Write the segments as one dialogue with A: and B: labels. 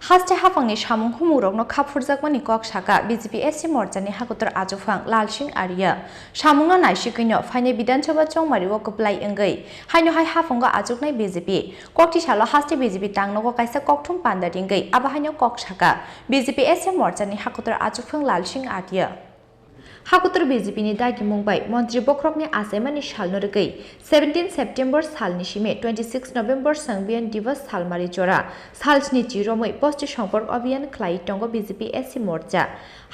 A: हास्टे हाफांनि सामुं हुमुरकनो खाफुरजाकमानि कक साका BJP SC मोर्चानि हाकुतर आजुफां लाल सिंह आर्या सामुंनो नायसिकैनो फाइने विधानसभा चौमारिओ कप्लाई अंगै हाइनो हाय हाफांगो आजुकनाय बीजेपी ककटी सालो हास्टे बीजेपी टांगनो काइसा ककथुम पान्दा दिंगै आबा हाइनो कक साका बीजेपी एससी मोर्चानि हाकुतर आजुफां लाल सिंह आर्या हाकुतर बीजेपी नि दागि मुंबाय मंत्री बख्रकनि आसायमानि सालनो रगै 17 सेप्टेम्बर सालनि सिमे 26 नवेम्बर संबियन दिवस सालमारि जरा सालस्नि चिरोमै बस्ति सम्पर्क अभियान खलाई टंगो बीजेपी एससी मोर्चा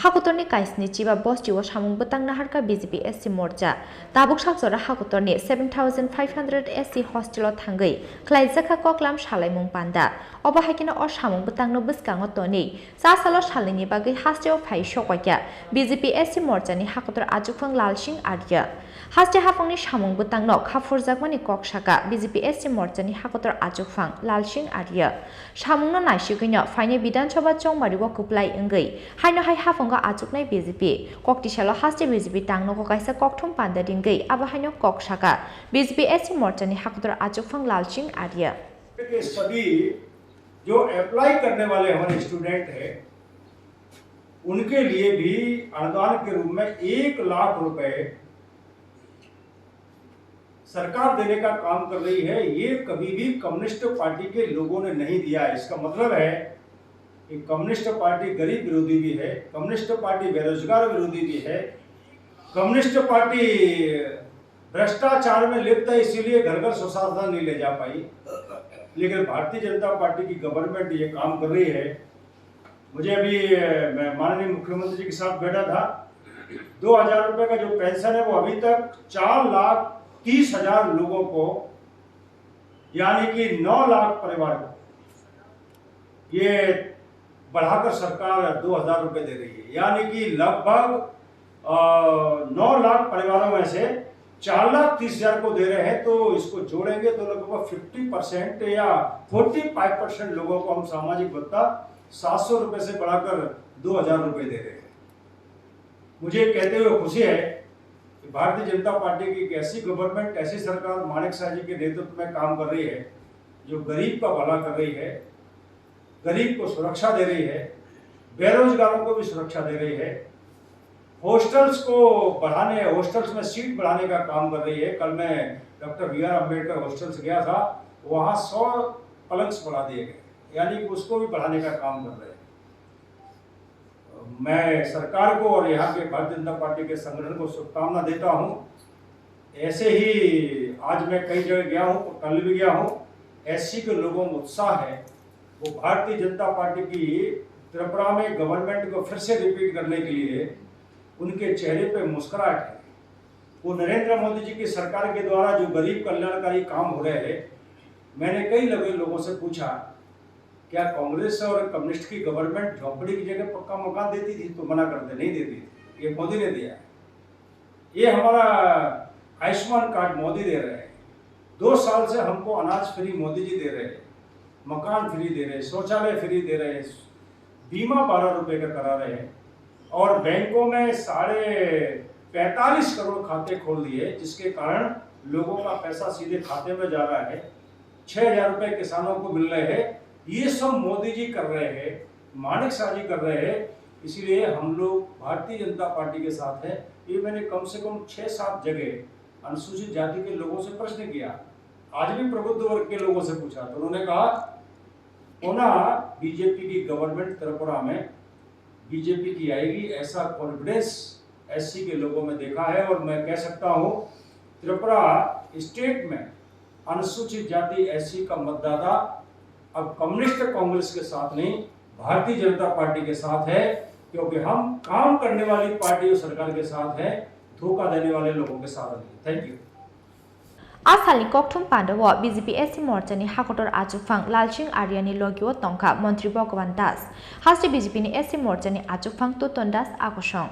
A: हाकुतरनि काइसनि चिबा बस्तिओ सामुं बतंगना हारका बीजेपी एससी मोर्चा ताबुक साकजरा हाकुतरनि 7500 एससी हस्टेल थांगै खलाइजाखा कक्लाम सालायमुं पान्दा अबाहायकिनो अ सामुं बतंगनो बसकांगो तनि सा सालो सालनि बागै हास्टेओ फाइ सकवाक्या बीजेपी एससी मोर्चानि हाकुतर आजुफां लाल सिंह आर्या हास्टे हाफांनि सामुं बतंगनो खाफुरजाकमानि कक साका बीजेपी एससी मोर्चानि हाकुतर आजुफां लाल सिंह आर्या सामुंनो नायसिकैनो फाइने विधानसभा चौमारिओ कप्लाई अंगै हाइनो हाय हाफांगो आजुकनाय बीजेपी ककटिसालो हास्टे बीजेपी टांगनो काइसा ककथुम पान्दा दिंगै आबा हाइनो कक साका बीजेपी एससी मोर्चानि हाकुतर आजुफां लाल सिंह आर्या
B: सभी जो अप्लाई करने वाले हमारे स्टूडेंट हैं उनके लिए भी अनुदान के रूप में 1 लाख रुपए सरकार देने का काम कर रही है। ये कभी भी कम्युनिस्ट पार्टी के लोगों ने नहीं दिया है। इसका मतलब है कि कम्युनिस्ट पार्टी गरीब विरोधी भी है, कम्युनिस्ट पार्टी बेरोजगार विरोधी भी है, कम्युनिस्ट पार्टी भ्रष्टाचार में लिप्त है, इसीलिए घर घर सुशासन नहीं ले जा पाई। लेकिन भारतीय जनता पार्टी की गवर्नमेंट ये काम कर रही है। मुझे अभी मैं माननीय मुख्यमंत्री जी के साथ बैठा था, 2000 रुपए का जो पेंशन है वो अभी तक 4,30,000 लोगों को यानी कि 9 लाख परिवार को ये बढ़ाकर सरकार 2000 रुपए दे रही है। यानी कि लगभग 9 लाख परिवारों में से 4,30,000 को दे रहे हैं। तो इसको जोड़ेंगे तो लगभग 50% या 45% लोगों को हम सामाजिक भत्ता 700 रुपए से बढ़ाकर 2000 रुपए दे रहे हैं। मुझे कहते हुए खुशी है कि भारतीय जनता पार्टी की एक ऐसी गवर्नमेंट, ऐसी सरकार माणिक शाह जी के नेतृत्व में काम कर रही है जो गरीब का भला कर रही है, गरीब को सुरक्षा दे रही है, बेरोजगारों को भी सुरक्षा दे रही है, हॉस्टल्स को बढ़ाने, हॉस्टल्स में सीट बढ़ाने का काम कर रही है। कल मैं डॉक्टर बी.आर. अम्बेडकर हॉस्टल्स गया था, वहां 100 पलंग्स बढ़ा दिए गए, यानी कि उसको भी बढ़ाने का काम कर रहे हैं। मैं सरकार को और यहाँ के भारतीय जनता पार्टी के संगठन को शुभकामना देता हूँ। ऐसे ही आज मैं कई जगह गया हूँ, कल भी गया हूँ। एससी के लोगों में उत्साह है, वो भारतीय जनता पार्टी की त्रिपुरा में गवर्नमेंट को फिर से रिपीट करने के लिए उनके चेहरे पे मुस्कुराहट है। वो नरेंद्र मोदी जी की सरकार के द्वारा जो गरीब कल्याणकारी काम हो रहे हैं, मैंने कई लोगों से पूछा क्या कांग्रेस और कम्युनिस्ट की गवर्नमेंट झोंपड़ी की जगह पक्का मकान देती थी? तो मना करते, नहीं देती थी, ये मोदी ने दिया है। ये हमारा आयुष्मान कार्ड मोदी दे रहे हैं, 2 साल से हमको अनाज फ्री मोदी जी दे रहे हैं, मकान फ्री दे रहे हैं, शौचालय फ्री दे रहे हैं, बीमा 12 रुपए का करा रहे हैं और बैंकों में 45 करोड़ खाते खोल दिए, जिसके कारण लोगों का पैसा सीधे खाते में जा रहा है। 6,000 रुपए किसानों को मिल रहे हैं। ये सब मोदी जी कर रहे हैं, माणिक शाह जी कर रहे हैं। इसीलिए हम लोग भारतीय जनता पार्टी के साथ हैं। ये मैंने कम से कम 6-7 जगह अनुसूचित जाति के लोगों से प्रश्न किया, आज भी प्रबुद्ध वर्ग के लोगों से पूछा, तो उन्होंने कहा पुनः बीजेपी की गवर्नमेंट त्रिपुरा में बीजेपी की आएगी, ऐसा कॉन्फिडेंस एससी के लोगों में देखा है। और मैं कह सकता हूँ त्रिपुरा स्टेट में अनुसूचित जाति एससी का मतदाता अब कम्युनिस्ट कांग्रेस के साथ नहीं, भारतीय जनता पार्टी के साथ है, क्योंकि हम काम करने वाली पार्टी और सरकार के साथ है, धोखा देने वाले लोगों के साथ नहीं। Thank you.
A: आसालनि ककथुम पांडव बीजेपी एससी मोर्चानि हाकुतर आजुफां लाल सिंह आर्यानि लोगिओ तंका मंत्री भगवान दास हास्टे बीजेपी एससी मोर्चानि आजुफां तुतन दास आगसं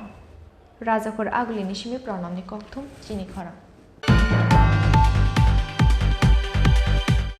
A: राजाखोर आगुलिनि सिमी प्रणमनि ककथुम चिनि खरं।